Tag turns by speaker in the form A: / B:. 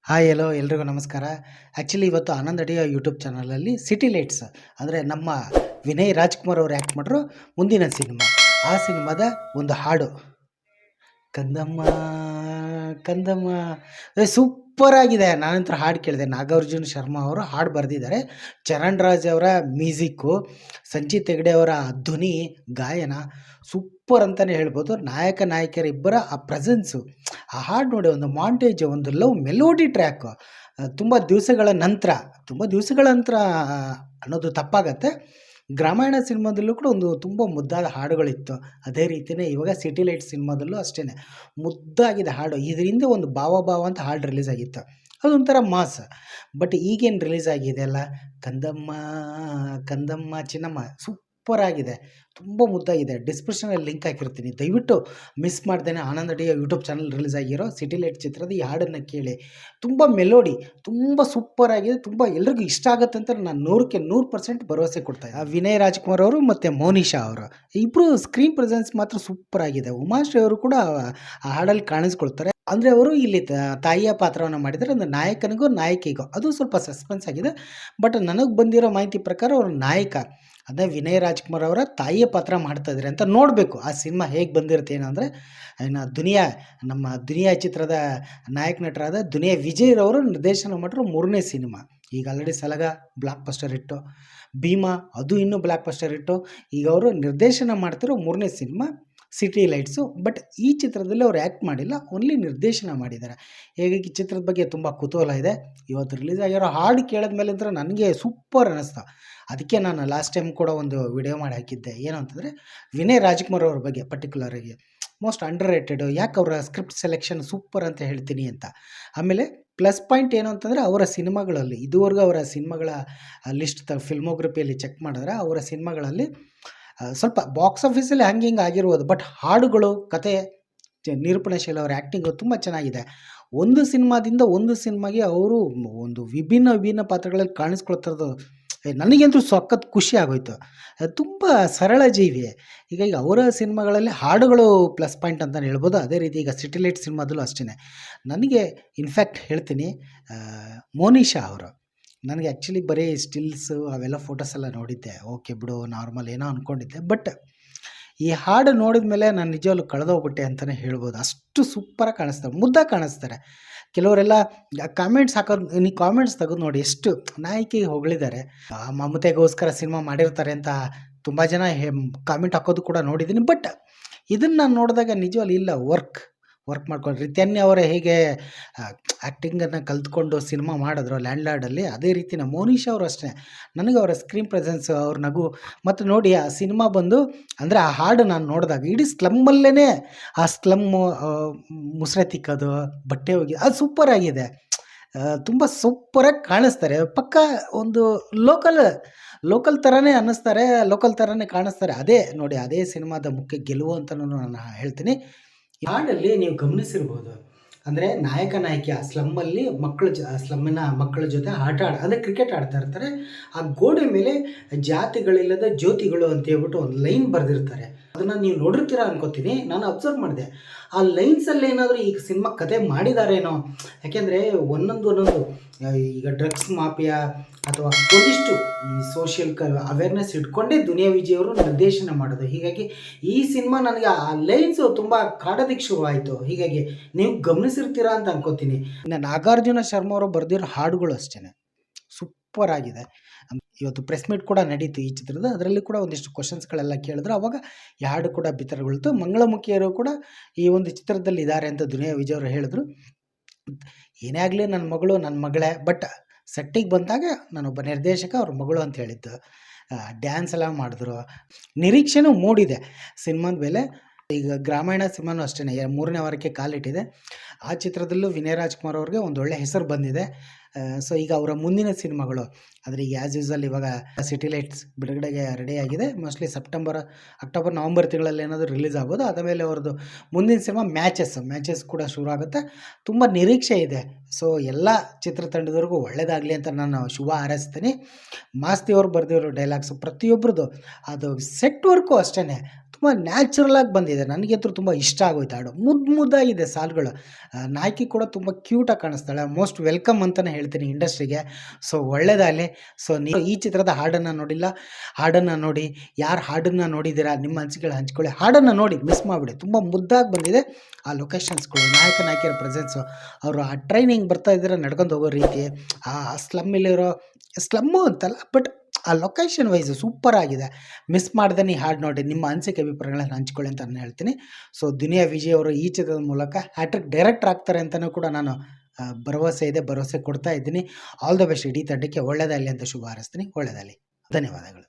A: Hi ಎಲ್ಲೋ ಎಲ್ರಿಗೂ ನಮಸ್ಕಾರ. Actually ಇವತ್ತು ಆನಂದ್ ಅಡಿಯ ಯೂಟ್ಯೂಬ್ ಚಾನಲಲ್ಲಿ ಸಿಟಿ ಲೈಟ್ಸ್ ಅಂದರೆ ನಮ್ಮ ವಿನಯ್ ರಾಜ್ಕುಮಾರ್ ಅವರು ಆ್ಯಕ್ಟ್ ಮಾಡಿರೋ ಮುಂದಿನ ಸಿನಿಮಾ, ಆ ಸಿನಿಮಾದ ಒಂದು ಹಾಡು ಕಂದಮ್ಮ ಕಂದಮ್ಮ ಸೂಪರ್ ಆಗಿದೆ. ನಾನಂತರ ಹಾಡು ಕೇಳಿದೆ. ನಾಗಾರ್ಜುನ ಶರ್ಮಾ ಅವರು ಹಾಡು ಬರೆದಿದ್ದಾರೆ. ಚರಣ್ ರಾಜ್ ಅವರ ಮ್ಯೂಸಿಕ್ಕು, ಸಂಚಿತ್ ಹೆಗ್ಡೆ ಅವರ ಧ್ವನಿ ಗಾಯನ ಸೂಪರ್ ಅಂತಲೇ ಹೇಳ್ಬೋದು. ನಾಯಕ ನಾಯಕಿಯರಿಬ್ಬರ ಆ ಪ್ರೆಸೆನ್ಸು, ಆ ಹಾಡು ನೋಡಿ, ಒಂದು ಮಾಂಟೇಜ್, ಒಂದು ಲವ್ ಮೆಲೋಡಿ ಟ್ರ್ಯಾಕು. ತುಂಬ ದಿವಸಗಳ ನಂತರ ಅನ್ನೋದು ತಪ್ಪಾಗತ್ತೆ. ಗ್ರಾಮಾಯಣ ಸಿನಿಮಾದಲ್ಲೂ ಕೂಡ ಒಂದು ತುಂಬ ಮುದ್ದಾದ ಹಾಡುಗಳಿತ್ತು. ಅದೇ ರೀತಿಯೇ ಇವಾಗ ಸಿಟಿ ಲೈಟ್ ಸಿನಿಮಾದಲ್ಲೂ ಅಷ್ಟೇ ಮುದ್ದಾಗಿದೆ ಹಾಡು. ಇದರಿಂದ ಒಂದು ಭಾವ ಅಂತ ಹಾಡು ರಿಲೀಸ್ ಆಗಿತ್ತು. ಅದೊಂಥರ ಮಾಸ್. ಬಟ್ ಈಗೇನು ರಿಲೀಸ್ ಆಗಿದೆ ಅಲ್ಲ, ಕಂದಮ್ಮ ಕಂದಮ್ಮ ಚಿನ್ನಮ್ಮ ಸೂಪರ್ ಆಗಿದೆ, ತುಂಬ ಮುದ್ದಾಗಿದೆ. ಡಿಸ್ಕ್ರಿಪ್ಷನಲ್ಲಿ ಲಿಂಕ್ ಹಾಕಿರ್ತೀನಿ, ದಯವಿಟ್ಟು ಮಿಸ್ ಮಾಡ್ದೇನೆ Anand audio YouTube channel release ಆಗಿರೋ ಸಿಟಿ ಲೈಟ್ ಚಿತ್ರದ ಈ ಹಾಡನ್ನು ಕೇಳಿ. ತುಂಬ ಮೆಲೋಡಿ, ತುಂಬ ಸೂಪರ್ ಆಗಿದೆ, ತುಂಬ ಎಲ್ರಿಗೂ ಇಷ್ಟ ಆಗುತ್ತೆ ಅಂತ ನಾನು 100% ಭರವಸೆ ಕೊಡ್ತಾ ಇದ್ದೀನಿ. ವಿನಯ್ ರಾಜ್ಕುಮಾರ್ ಅವರು ಮತ್ತು ಮೋನಿಶಾ ಅವರು ಇಬ್ಬರು ಸ್ಕ್ರೀನ್ ಪ್ರೆಸೆನ್ಸ್ ಮಾತ್ರ ಸೂಪರ್ ಆಗಿದೆ. ಉಮಾಶ್ರೀ ಅವರು ಕೂಡ ಆ ಹಾಡಲ್ಲಿ ಕಾಣಿಸ್ಕೊಳ್ತಾರೆ. ಅಂದರೆ ಅವರು ಇಲ್ಲಿ ತಾಯಿಯ ಪಾತ್ರವನ್ನು ಮಾಡಿದರೆ, ಒಂದು ನಾಯಕನಿಗೂ ನಾಯಕಿಗೂ ಅದು ಸ್ವಲ್ಪ ಸಸ್ಪೆನ್ಸ್ ಆಗಿದೆ. ಬಟ್ ನನಗೆ ಬಂದಿರೋ ಮಾಹಿತಿ ಪ್ರಕಾರ ಅವರು ನಾಯಕ, ಅದೇ ವಿನಯ್ ರಾಜ್ಕುಮಾರ್ ಅವರ ತಾಯಿಯ ಪಾತ್ರ ಮಾಡ್ತಾ ಇದ್ದಾರೆ ಅಂತ ನೋಡಬೇಕು ಆ ಸಿನಿಮಾ ಹೇಗೆ ಬಂದಿರುತ್ತೆ. ಏನಂದರೆ ಇನ್ನು ನಮ್ಮ ದುನಿಯಾ ಚಿತ್ರದ ನಾಯಕ ನಟರಾದ ದುನಿಯಾ ವಿಜಯ್ರವರು ನಿರ್ದೇಶನ ಮಾಡಿರೋ 3ನೇ ಸಿನಿಮಾ. ಈಗ ಆಲ್ರೆಡಿ ಸಲಗ ಬ್ಲಾಕ್ ಬಸ್ಟರ್ ಇಟ್ಟು, ಭೀಮಾ ಅದು ಇನ್ನೂ ಬ್ಲಾಕ್ ಬಸ್ಟರ್ ಇಟ್ಟು, ಈಗ ಅವರು ನಿರ್ದೇಶನ ಮಾಡ್ತಿರೋ 3ನೇ ಸಿನಿಮಾ ಸಿಟಿ ಲೈಟ್ಸು. ಬಟ್ ಈ ಚಿತ್ರದಲ್ಲಿ ಅವ್ರು ಆ್ಯಕ್ಟ್ ಮಾಡಿಲ್ಲ, ಓನ್ಲಿ ನಿರ್ದೇಶನ ಮಾಡಿದ್ದಾರೆ. ಹೇಗಾಗಿ ಚಿತ್ರದ ಬಗ್ಗೆ ತುಂಬ ಕುತೂಹಲ ಇದೆ. ಇವತ್ತು ರಿಲೀಸ್ ಆಗಿರೋ ಹಾಡು ಕೇಳಿದ ಮೇಲೆ ಅಂದ್ರೆ ನನಗೆ ಸೂಪರ್ ಅನ್ನಿಸ್ತಾ. ಅದಕ್ಕೆ ನಾನು ಲಾಸ್ಟ್ ಟೈಮ್ ಕೂಡ ಒಂದು ವಿಡಿಯೋ ಮಾಡಿ ಹಾಕಿದ್ದೆ. ಏನು ಅಂತಂದರೆ ವಿನಯ್ ರಾಜ್ಕುಮಾರ್ ಅವ್ರ ಬಗ್ಗೆ ಪರ್ಟಿಕ್ಯುಲರಾಗಿ ಮೋಸ್ಟ್ ಅಂಡರ್ ರೇಟೆಡು, ಯಾಕೆ ಅವರ ಸ್ಕ್ರಿಪ್ಟ್ ಸೆಲೆಕ್ಷನ್ ಸೂಪರ್ ಅಂತ ಹೇಳ್ತೀನಿ ಅಂತ. ಆಮೇಲೆ ಪ್ಲಸ್ ಪಾಯಿಂಟ್ ಏನು ಅಂತಂದರೆ ಅವರ ಸಿನಿಮಾಗಳಲ್ಲಿ ಇದುವರೆಗೂ ಅವರ ಸಿನಿಮಾಗಳ ಲಿಸ್ಟ್ ಫಿಲ್ಮೋಗ್ರಫಿಯಲ್ಲಿ ಚೆಕ್ ಮಾಡಿದ್ರೆ ಅವರ ಸಿನಿಮಾಗಳಲ್ಲಿ ಸ್ವಲ್ಪ ಬಾಕ್ಸ್ ಆಫೀಸಲ್ಲಿ ಹಿಂಗೆ ಆಗಿರ್ಬೋದು. ಬಟ್ ಹಾಡುಗಳು, ಕತೆ, ನಿರೂಪಣೆ ಶೈಲಿ, ಅವರ ಆ್ಯಕ್ಟಿಂಗು ತುಂಬ ಚೆನ್ನಾಗಿದೆ. ಒಂದು ಸಿನಿಮಾದಿಂದ ಒಂದು ಸಿನಿಮಾಗೆ ಅವರು ಒಂದು ವಿಭಿನ್ನ ಪಾತ್ರಗಳಲ್ಲಿ ಕಾಣಿಸ್ಕೊಳ್ತಿರೋದು ನನಗಂತೂ ಸಖತ್ ಖುಷಿ ಆಗೋಯ್ತು. ತುಂಬ ಸರಳ ಜೀವಿ. ಹೀಗಾಗಿ ಅವರ ಸಿನಿಮಾಗಳಲ್ಲಿ ಹಾಡುಗಳು ಪ್ಲಸ್ ಪಾಯಿಂಟ್ ಅಂತಲೇ ಹೇಳ್ಬೋದು. ಅದೇ ರೀತಿ ಈಗ ಸಿಟಿ ಲೈಟ್ ಸಿನಿಮಾದಲ್ಲೂ ಅಷ್ಟೇ. ನನಗೆ ಇನ್ಫ್ಯಾಕ್ಟ್ ಹೇಳ್ತೀನಿ, ಮೋನಿಶಾ ಅವರು ನನಗೆ ಆ್ಯಕ್ಚುಲಿ ಬರೀ ಸ್ಟಿಲ್ಸು ಅವೆಲ್ಲ ಫೋಟೋಸ್ ಎಲ್ಲ ನೋಡಿದ್ದೆ. ಓಕೆ ಬಿಡು, ನಾರ್ಮಲ್ ಏನೋ ಅಂದ್ಕೊಂಡಿದ್ದೆ. ಬಟ್ ಈ ಹಾಡು ನೋಡಿದ ಮೇಲೆ ನಾನು ನಿಜವಾಗ್ಲೂ ಕಳೆದೋಗ್ಬಿಟ್ಟೆ ಅಂತಲೇ ಹೇಳ್ಬೋದು. ಅಷ್ಟು ಸೂಪರಾಗಿ ಕಾಣಿಸ್ತಾರೆ, ಮುದ್ದಾಗಿ ಕಾಣಿಸ್ತಾರೆ. ಕೆಲವರೆಲ್ಲ ಕಾಮೆಂಟ್ಸ್ ಹಾಕೋದು, ನೀವು ಕಾಮೆಂಟ್ಸ್ ತೆಗೆದು ನೋಡಿ, ಎಷ್ಟು ನಾಯಕಿಗೆ ಹೊಗಳಿದ್ದಾರೆ. ಮಮತೆಗೋಸ್ಕರ ಸಿನಿಮಾ ಮಾಡಿರ್ತಾರೆ ಅಂತ ತುಂಬ ಜನ ಕಾಮೆಂಟ್ ಹಾಕೋದು ಕೂಡ ನೋಡಿದ್ದೀನಿ. ಬಟ್ ಇದನ್ನು ನಾನು ನೋಡಿದಾಗ ನಿಜವಾಗ್ಲೂ ಇಲ್ಲ, ವರ್ಕ್ ಮಾಡ್ಕೊಂಡು ರಿತ್ಯನ್ಯ ಅವರ ಹೇಗೆ ಆ್ಯಕ್ಟಿಂಗನ್ನು ಕಲ್ತ್ಕೊಂಡು ಸಿನಿಮಾ ಮಾಡಿದ್ರು ಲ್ಯಾಂಡ್ ಲಾರ್ಡಲ್ಲಿ, ಅದೇ ರೀತಿ ಮೋನಿಶಾ ಅವರು ಅಷ್ಟೇ. ನನಗೆ ಅವರ ಸ್ಕ್ರೀನ್ ಪ್ರೆಸೆನ್ಸ್, ಅವ್ರ ನಗು, ಮತ್ತು ನೋಡಿ ಆ ಸಿನಿಮಾ ಬಂದು ಅಂದರೆ ಆ ಹಾಡು ನಾನು ನೋಡಿದಾಗ ಇಡೀ ಸ್ಲಮ್ಮಲ್ಲೇ ಆ ಸ್ಲಮ್ಮು ಮುಸ್ರೆ ತಿಕ್ಕೋದು, ಬಟ್ಟೆ ಹೋಗಿ, ಅದು ಸೂಪರ್ ಆಗಿದೆ. ತುಂಬ ಸೂಪರಾಗಿ ಕಾಣಿಸ್ತಾರೆ. ಪಕ್ಕ ಒಂದು ಲೋಕಲ್ ಥರನೇ ಅನ್ನಿಸ್ತಾರೆ, ಲೋಕಲ್ ಥರನೇ ಕಾಣಿಸ್ತಾರೆ. ಅದೇ ನೋಡಿ, ಅದೇ ಸಿನಿಮಾದ ಮುಖ್ಯ ಗೆಲುವು ಅಂತಲೂ ನಾನು ಹೇಳ್ತೀನಿ. ಈ ಹಾಡಲ್ಲಿ ನೀವು ಗಮನಿಸಿರ್ಬೋದು, ಅಂದರೆ ನಾಯಕ ನಾಯಕಿ ಆ ಸ್ಲಮ್ಮಲ್ಲಿ ಸ್ಲಮ್ಮಿನ ಮಕ್ಕಳ ಜೊತೆ ಅಂದರೆ ಕ್ರಿಕೆಟ್ ಆಡ್ತಾ ಇರ್ತಾರೆ. ಆ ಗೋಡೆ ಮೇಲೆ ಜಾತಿಗಳಿಲ್ಲದ ಜ್ಯೋತಿಗಳು ಅಂತ ಹೇಳ್ಬಿಟ್ಟು ಒಂದು ಲೈನ್ ಬರೆದಿರ್ತಾರೆ. ಅದನ್ನು ನೀವು ನೋಡಿರ್ತೀರ ಅನ್ಕೋತೀನಿ. ನಾನು ಅಬ್ಸರ್ವ್ ಮಾಡಿದೆ, ಆ ಲೈನ್ಸಲ್ಲಿ ಏನಾದರೂ ಈಗ ಸಿನಿಮಾ ಕತೆ ಮಾಡಿದಾರೇನೋ. ಯಾಕೆಂದರೆ ಒಂದೊಂದು ಈಗ ಡ್ರಗ್ಸ್ ಮಾಫಿಯಾ ಅಥವಾ ಒಂದಿಷ್ಟು ಈ ಸೋಷಿಯಲ್ ಅವೇರ್ನೆಸ್ ಇಟ್ಕೊಂಡೇ ದುನಿಯಾ ವಿಜಯ್ ಅವರು ನಿರ್ದೇಶನ ಮಾಡೋದು. ಹೀಗಾಗಿ ಈ ಸಿನಿಮಾ ನನಗೆ ಆ ಲೈನ್ಸು ತುಂಬ ಕಾಡೋದಕ್ಕೆ ಶುರುವಾಯಿತು. ಹೀಗಾಗಿ ನೀವು ಗಮನಿಸಿರ್ತೀರಾ ಅಂತ ಅನ್ಕೋತೀನಿ. ಇನ್ನು ನಾಗಾರ್ಜುನ ಶರ್ಮಾ ಅವರು ಬರೆದಿರೋ ಹಾಡುಗಳು ಅಷ್ಟೇ ಸೂಪರ್ ಆಗಿದೆ. ಇವತ್ತು ಪ್ರೆಸ್ ಮೀಟ್ ಕೂಡ ನಡೀತು ಈ ಚಿತ್ರದ, ಅದರಲ್ಲಿ ಕೂಡ ಒಂದಿಷ್ಟು ಕ್ವಶನ್ಸ್ಗಳೆಲ್ಲ ಕೇಳಿದ್ರು. ಅವಾಗ ಈ ಹಾಡು ಕೂಡ ಬಿತ್ತರಗೊಳ್ತು. ಮಂಗಳಮುಖಿಯರು ಕೂಡ ಈ ಒಂದು ಚಿತ್ರದಲ್ಲಿ ಇದ್ದಾರೆ ಅಂತ ದುನಿಯಾ ವಿಜಯ್ ಅವರು ಹೇಳಿದ್ರು. ಏನೇ ಆಗಲಿ ನನ್ನ ಮಗಳೇ. ಬಟ್ ಸೆಟ್ಟಿಗೆ ಬಂದಾಗ ನಾನೊಬ್ಬ ನಿರ್ದೇಶಕ, ಅವ್ರ ಮಗಳು ಅಂತ ಹೇಳಿದ್ದು. ಡ್ಯಾನ್ಸ್ ಎಲ್ಲ ಮಾಡಿದ್ರು, ನಿರೀಕ್ಷೆನೂ ಮೂಡಿದೆ ಸಿನಿಮಾದ ಮೇಲೆ. ಈಗ ಗ್ರಾಮಾಯಣ ಸಿನಿಮಾನೂ ಅಷ್ಟೇ 3ನೇ ವಾರಕ್ಕೆ ಕಾಲಿಟ್ಟಿದೆ. ಆ ಚಿತ್ರದಲ್ಲೂ ವಿನಯ್ ರಾಜ್ಕುಮಾರ್ ಅವ್ರಿಗೆ ಒಂದು ಒಳ್ಳೆ ಹೆಸರು ಬಂದಿದೆ. ಸೊ ಈಗ ಅವರ ಮುಂದಿನ ಸಿನಿಮಾಗಳು, ಆದರೆ ಈಗ ಆ್ಯಸ್ ಯೂಸಲ್ ಇವಾಗ ಸಿಟಿ ಲೈಟ್ಸ್ ಬಿಡುಗಡೆಗೆ ರೆಡಿಯಾಗಿದೆ. ಮೋಸ್ಟ್ಲಿ ಅಕ್ಟೋಬರ್ ನವಂಬರ್ ತಿಂಗಳಲ್ಲಿ ಏನಾದರೂ ರಿಲೀಸ್ ಆಗ್ಬೋದು. ಅದಾದಮೇಲೆ ಅವ್ರದ್ದು ಮುಂದಿನ ಸಿನಿಮಾ ಮ್ಯಾಚಸ್ ಕೂಡ ಶುರು ಆಗುತ್ತೆ. ತುಂಬ ನಿರೀಕ್ಷೆ ಇದೆ. ಸೊ ಎಲ್ಲ ಚಿತ್ರತಂಡದವ್ರಿಗೂ ಒಳ್ಳೆಯದಾಗಲಿ ಅಂತ ನಾನು ಶುಭ ಹಾರೈಸ್ತೀನಿ. ಮಾಸ್ತಿ ಅವ್ರು ಬರೆದಿರೋ ಡೈಲಾಗ್ಸು ಪ್ರತಿಯೊಬ್ಬರದು, ಅದು ಸೆಟ್ ವರ್ಕು ಅಷ್ಟೇ ತುಂಬ ನ್ಯಾಚುರಲ್ ಆಗಿ ಬಂದಿದೆ. ನನಗಂತೂ ತುಂಬ ಇಷ್ಟ ಆಗೋಯ್ತು ಹಾಡು. ಮುದ್ದಾಗಿದೆ ಸಾಲುಗಳು. ನಾಯಕಿ ಕೂಡ ತುಂಬ ಕ್ಯೂಟಾಗಿ ಕಾಣಿಸ್ತಾಳೆ. ಮೋಸ್ಟ್ ವೆಲ್ಕಮ್ ಅಂತಲೇ ಹೇಳ್ತೀನಿ ಇಂಡಸ್ಟ್ರಿಗೆ. ಸೊ ಒಳ್ಳೆಯದಾಗಲಿ. ಸೊ ನೀವು ಈ ಚಿತ್ರದ ಹಾಡನ್ನು ನೋಡಿಲ್ಲ, ಹಾಡನ್ನು ನೋಡಿ. ಯಾರು ಹಾಡನ್ನು ನೋಡಿದ್ದೀರಾ ನಿಮ್ಮ ಅನಿಸಿಕೆಗಳು ಹಂಚ್ಕೊಳ್ಳಿ. ಹಾಡನ್ನು ನೋಡಿ ಮಿಸ್ ಮಾಡಿಬಿಡಿ. ತುಂಬ ಮುದ್ದಾಗಿ ಬಂದಿದೆ. ಆ ಲೊಕೇಶನ್ಸ್ಗಳು, ನಾಯಕ ನಾಯಕಿಯರ ಪ್ರೆಸೆನ್ಸು, ಅವರು ಆ ಟ್ರೈನಿಂಗ್ ಬರ್ತಾ ಇದ್ದಾರೆ ನಡ್ಕೊಂಡು ಹೋಗೋ ರೀತಿ, ಆ ಸ್ಲಮ್ಮಲ್ಲಿರೋ ಸ್ಲಮ್ಮು ಅಂತಲ್ಲ ಬಟ್ ಆ ಲೊಕೇಶನ್ ವೈಸು ಸೂಪರ್ ಆಗಿದೆ. ಮಿಸ್ ಮಾಡ್ದೆ ಈ ಹಾಡು ನೋಡಿ ನಿಮ್ಮ ಅನಿಸಿಕೆ ಅಭಿಪ್ರಾಯಗಳನ್ನು ಹಂಚ್ಕೊಳ್ಳಿ ಅಂತ ನಾನು ಹೇಳ್ತೀನಿ. ಸೊ ದುನಿಯಾ ವಿಜಯ್ ಅವರು ಈ ಚಿತ್ರದ ಮೂಲಕ ಹ್ಯಾಟ್ರಿಕ್ ಡೈರೆಕ್ಟರ್ ಆಗ್ತಾರೆ ಅಂತಲೂ ಕೂಡ ನಾನು ಭರವಸೆ ಇದೆ, ಭರವಸೆ ಕೊಡ್ತಾ ಇದ್ದೀನಿ. All the best. ಇಡೀ ತಂಡಕ್ಕೆ ಒಳ್ಳೆಯದಾಗಲಿ ಅಂತ ಶುಭ ಹಾರೈಸ್ತೀನಿ. ಒಳ್ಳೆಯದಾಗಲಿ. ಧನ್ಯವಾದಗಳು.